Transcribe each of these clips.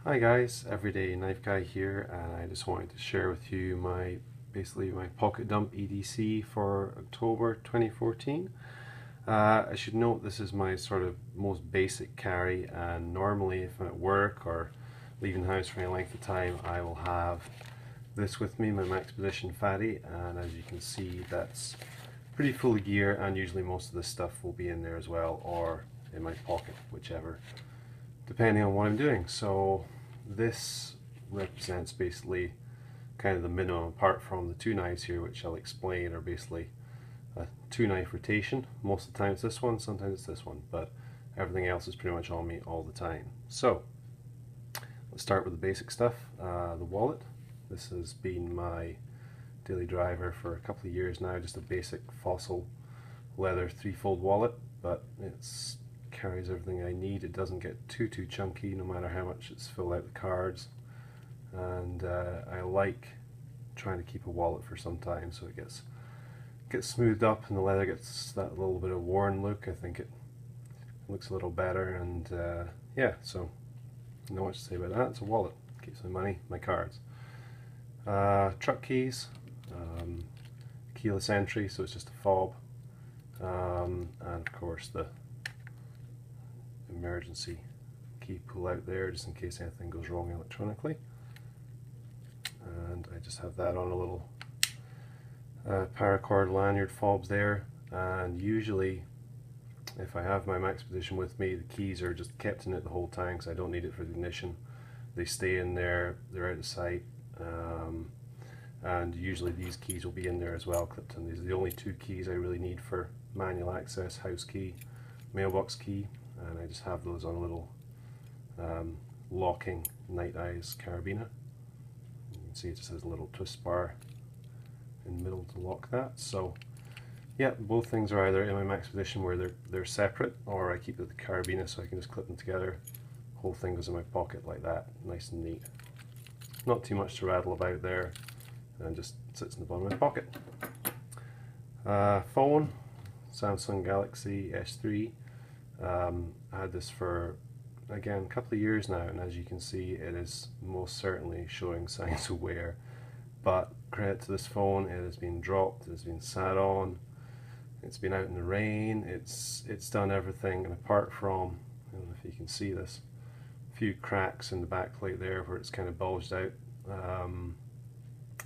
Hi guys, Everyday Knife Guy here, and I just wanted to share with you basically my pocket dump EDC for October 2014. I should note this is my sort of most basic carry, and normally if I'm at work or leaving the house for any length of time I will have this with me, my Max Position Fatty, and as you can see that's pretty full of gear, and usually most of this stuff will be in there as well or in my pocket, whichever, depending on what I'm doing. So this represents basically kind of the minimum, apart from the two knives here, which I'll explain are basically a two knife rotation. Most of the time it's this one, sometimes it's this one, but everything else is pretty much on me all the time. So let's start with the basic stuff. The wallet. This has been my daily driver for a couple of years now, just a basic fossil leather three-fold wallet, but it's carries everything I need. It doesn't get too chunky no matter how much it's filled out the cards, and I like trying to keep a wallet for some time so it gets smoothed up and the leather gets that little bit of worn look. I think it looks a little better, and yeah, so not much to say about that. It's a wallet, keeps my money, my cards. Truck keys, keyless entry, so it's just a fob, and of course the emergency key pull out there just in case anything goes wrong electronically. And I just have that on a little paracord lanyard fobs there, and usually if I have my Max Position with me, the keys are just kept in it the whole time because I don't need it for the ignition. They stay in there, they're out of sight, and usually these keys will be in there as well, clipped in. These are the only two keys I really need for manual access: house key, mailbox key, and I just have those on a little locking Nite Ize carabiner. You can see it just has a little twist bar in the middle to lock that. So yeah, both things are either in my Max Position where they're separate, or I keep the carabiner so I can just clip them together. The whole thing goes in my pocket like that, nice and neat. Not too much to rattle about there, and just sits in the bottom of my pocket. Phone, Samsung Galaxy S3. I had this for, again, a couple of years now, and as you can see it is most certainly showing signs of wear, but credit to this phone, it has been dropped, it has been sat on, it's been out in the rain, it's done everything, and apart from, I don't know if you can see this, a few cracks in the back plate there where it's kind of bulged out,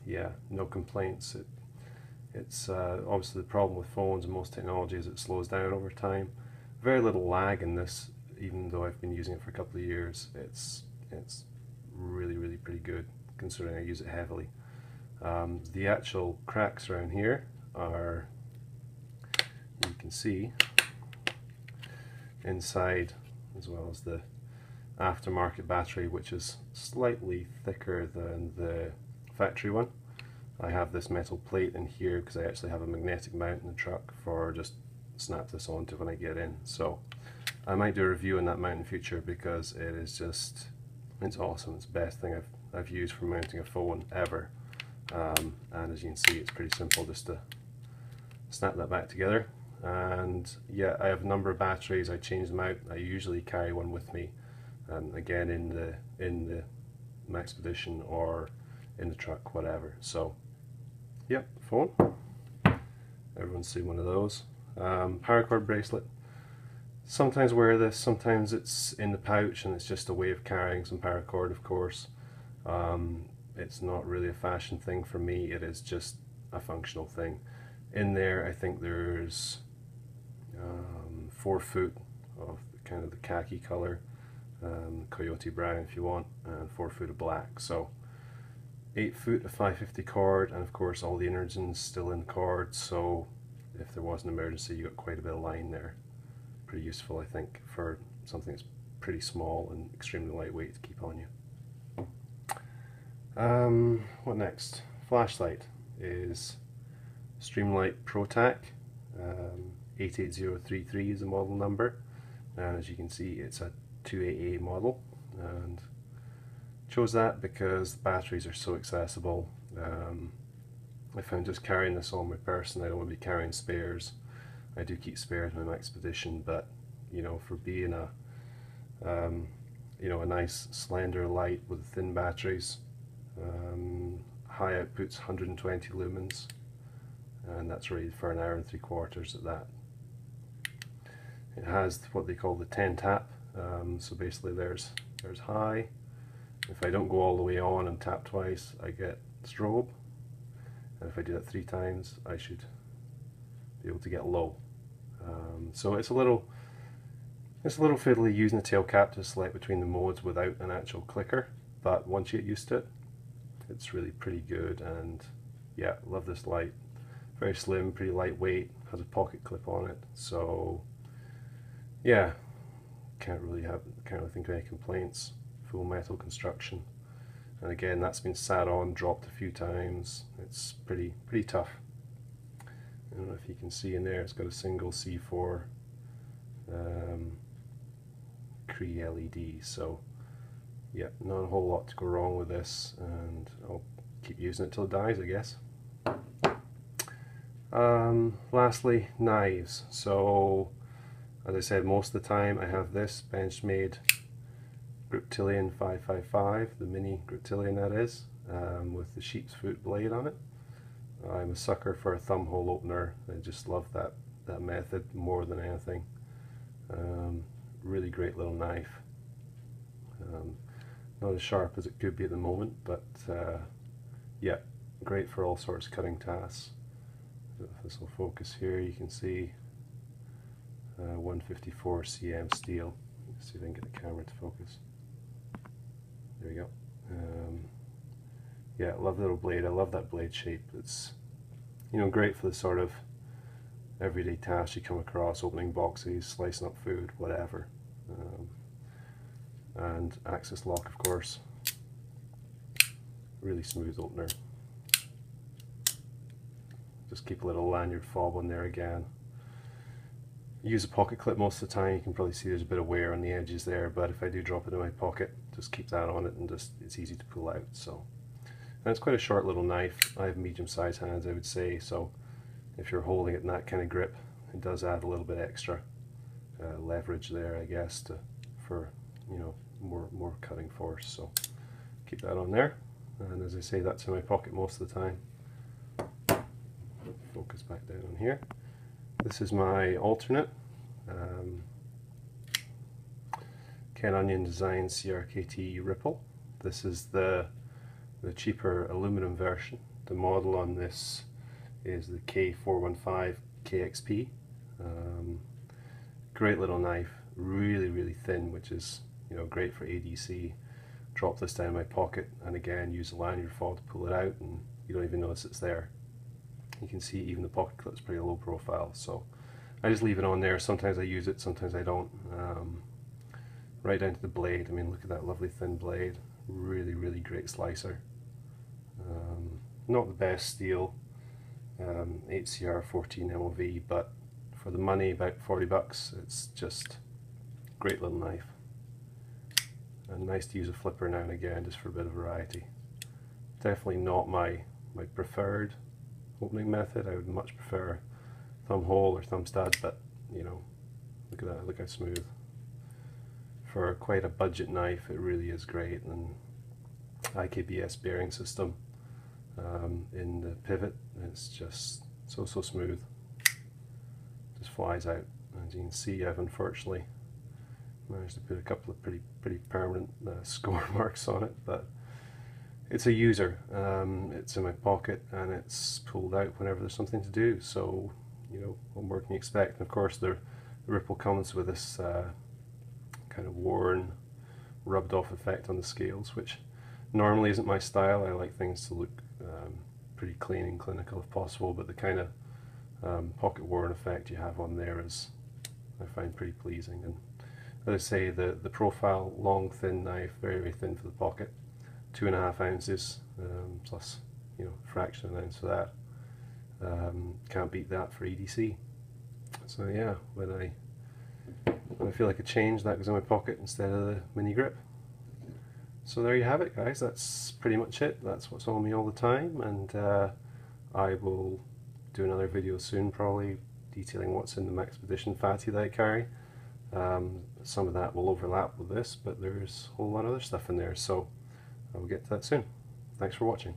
yeah, no complaints. It's obviously the problem with phones and most technology is it slows down over time. Very little lag in this, even though I've been using it for a couple of years. It's really pretty good considering I use it heavily. The actual cracks around here are, you can see inside, as well as the aftermarket battery, which is slightly thicker than the factory one. I have this metal plate in here because I actually have a magnetic mount in the truck for just snap this onto when I get in. So I might do a review on that mount in the future because it is just, it's awesome. It's the best thing I've used for mounting a phone ever. And as you can see, it's pretty simple just to snap that back together. And yeah, I have a number of batteries. I change them out. I usually carry one with me, and again in the Max Position or in the truck, whatever. So yep, phone. Everyone's seen one of those. Paracord bracelet. Sometimes wear this, sometimes it's in the pouch and it's just a way of carrying some paracord, of course. It's not really a fashion thing for me, it is just a functional thing. In there I think there's 4 foot of kind of the khaki color, coyote brown if you want, and 4 foot of black. So 8 foot of 550 cord, and of course all the innards still in the cord, so if there was an emergency you got quite a bit of line there. Pretty useful, I think, for something that's pretty small and extremely lightweight to keep on you. What next? Flashlight is Streamlight Protac, 88033 is the model number, and as you can see it's a 2AA model, and chose that because the batteries are so accessible. If I'm just carrying this on my person, I don't want to be carrying spares. I do keep spares in my Max Position, but you know, for being a you know, a nice slender light with thin batteries. High outputs 120 lumens, and that's rated for 1 hour and 3/4 at that. It has what they call the 10 tap, so basically there's high. If I don't go all the way on and tap twice, I get strobe, and if I do that 3 times, I should be able to get low. So it's a little fiddly using the tail cap to select between the modes without an actual clicker, but once you get used to it, it's really pretty good. And yeah, love this light. Very slim, pretty lightweight, has a pocket clip on it, so yeah, can't really think of any complaints. Full metal construction, and again, that's been sat on, dropped a few times. It's pretty tough. I don't know if you can see in there, it's got a single C4 Cree LED, so yeah, not a whole lot to go wrong with this, and I'll keep using it till it dies, I guess. Lastly, knives. So as I said, most of the time I have this Benchmade Griptillian 555, the Mini Griptillian that is, with the sheep's foot blade on it. I'm a sucker for a thumb hole opener. I just love that method more than anything. Really great little knife. Not as sharp as it could be at the moment, but yeah, great for all sorts of cutting tasks. If this will focus here, you can see 154 cm steel. Let's see if I can get the camera to focus. There we go. Yeah, I love the little blade. I love that blade shape. It's, you know, great for the sort of everyday tasks you come across, opening boxes, slicing up food, whatever. And axis lock, of course. Really smooth opener. Just keep a little lanyard fob on there again. Use a pocket clip most of the time. You can probably see there's a bit of wear on the edges there, but if I do drop it in my pocket, just keep that on it, and just it's easy to pull out. So, and it's quite a short little knife. I have medium-sized hands, I would say, so if you're holding it in that kind of grip, it does add a little bit extra leverage there, I guess, for you know, more cutting force. So keep that on there, and as I say, that's in my pocket most of the time. Focus back down on here. This is my alternate, Ken Onion Design CRKT Ripple. This is the cheaper aluminum version. The model on this is the K415 KXP. Great little knife, really thin, which is, you know, great for ADC. Drop this down in my pocket, and again use a lanyard fob to pull it out, and you don't even notice it's there. You can see even the pocket clip's pretty low profile, so I just leave it on there. Sometimes I use it, sometimes I don't. Right down to the blade. I mean, look at that lovely thin blade. Really great slicer. Not the best steel, HCR 14 MOV, but for the money, about 40 bucks, it's just great little knife. And nice to use a flipper now and again, just for a bit of variety. Definitely not my preferred opening method. I would much prefer thumb hole or thumb stud, but you know, look at that, look how smooth. For quite a budget knife, it really is great. And IKBS bearing system in the pivot, it's just so smooth, just flies out. As you can see, I've unfortunately managed to put a couple of pretty permanent score marks on it, but it's a user. It's in my pocket and it's pulled out whenever there's something to do, so you know, what more can you expect? And of course the ripple comes with this kind of worn, rubbed off effect on the scales, which normally isn't my style. I like things to look pretty clean and clinical if possible, but the kind of pocket worn effect you have on there is, I find, pretty pleasing. And as I say, the profile, long thin knife, very thin for the pocket, 2.5 ounces, plus, you know, fraction of an ounce for that. Can't beat that for EDC. So yeah, when I feel like a change, that goes in my pocket instead of the mini grip. So there you have it, guys. That's pretty much it. That's what's on me all the time, and I will do another video soon, probably detailing what's in the Max Expedition Fatty that I carry. some of that will overlap with this, but there's a whole lot of other stuff in there, so I'll get to that soon. Thanks for watching.